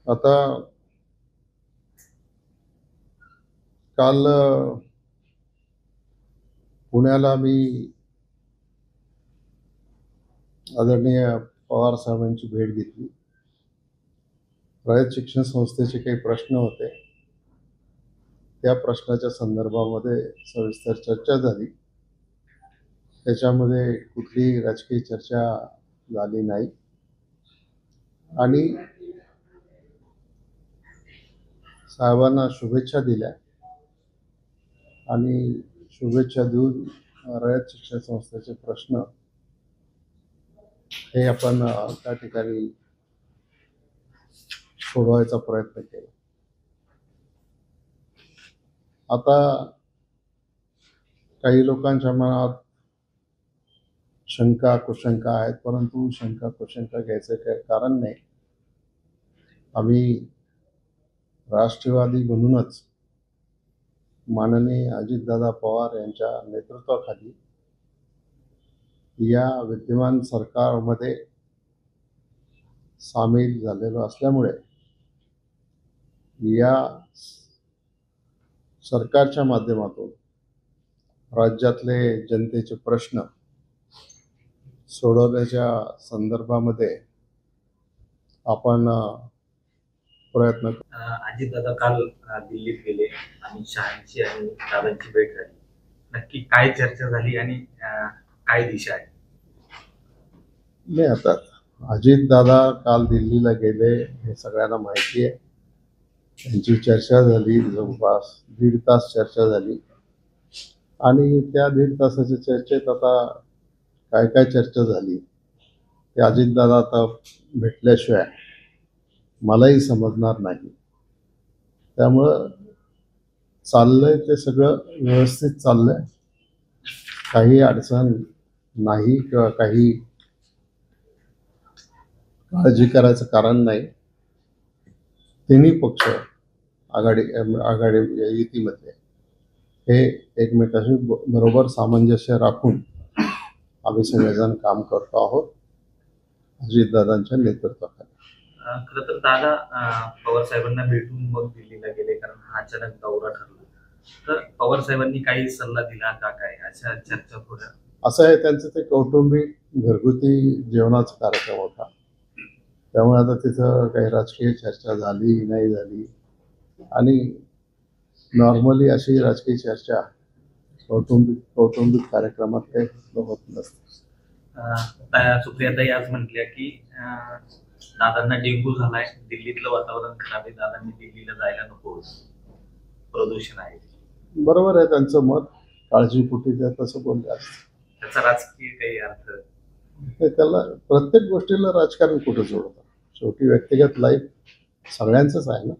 आता काल पुण्याला मी आदरणीय पवार साहेबांची भेट घेतली. रयत शिक्षण संस्थेचे काही प्रश्न होते. त्या प्रश्नाच्या संदर्भामध्ये सविस्तर चर्चा झाली. त्याच्यामध्ये कुठलीही राजकीय चर्चा झाली नाही आणि साहेबांना शुभेच्छा दिल्या आणि शुभेच्छा देऊन रयत शिक्षण संस्थेचे प्रश्न हे आपण त्या ठिकाणी सोडवायचा प्रयत्न केला. आता काही लोकांच्या मनात शंका कुशंका आहेत, परंतु शंका कुशंका घ्यायचं काही कारण नाही. आम्ही राष्ट्रवादी म्हणूनच माननीय अजितदादा पवार यांच्या नेतृत्वाखाली या विद्यमान सरकारमध्ये सामील झालेलो असल्यामुळे या सरकारच्या माध्यमातून राज्यातले जनतेचे प्रश्न सोडवण्याच्या संदर्भामध्ये आपण प्रयत्न. अजितदादा काल दिल्लीत गेले आणि शहांची आणि दादांची भेट झाली. नक्की काय चर्चा झाली आणि काय दिशा आहे? नाही, आता अजितदादा काल दिल्लीला गेले हे सगळ्यांना माहिती आहे. त्यांची चर्चा झाली, जवळपास 1.5 तास चर्चा झाली आणि त्या 1.5 तासाच्या चर्चेत आता काय काय चर्चा झाली ते अजितदादा आता भेटल्याशिवाय मलाही समजणार नाही. त्यामुळं चाललंय ते सगळं व्यवस्थित चाललंय, काही अडचण नाही किंवा काही काळजी करायचं कारण नाही. तिन्ही पक्ष आघाडी युतीमध्ये हे एकमेकाशी बरोबर सामंजस्य राखून आम्ही सगळेजण काम करतो आहोत अजितदादांच्या नेतृत्वाखाली. खरं तर दादा पवार साहेबांना भेटून मग दिल्लीला गेले, कारण हा अचानक दौरा ठरला. तर पवार साहेबांनी काही सल्ला दिला का काय, अशा चर्चा थोड्या? असं आहे, त्यांचं ते कौटुंबिक घरगुती जेवणाचा कार्यक्रम होता. त्यामुळे आता तिथं काही राजकीय चर्चा झाली नाही झाली आणि नॉर्मली अशी राजकीय चर्चा कौटुंबिक कार्यक्रमात काही होत नसते. सुप्रियाताई आज म्हटल्या की दादांना डेंग्यू झालाय, दिल्लीतलं वातावरण खराब आहे, दादांनी दिल्लीला जायला नको, प्रदूषण आहे. बरोबर आहे त्यांचं मत, काळजीपोटी त्या तसं बोलले असते. त्याचा राजकीय काही अर्थ? त्याला प्रत्येक गोष्टीला राजकारण कुठं जोडतं? शेवटी व्यक्तिगत लाईफ सगळ्यांचंच आहे ना.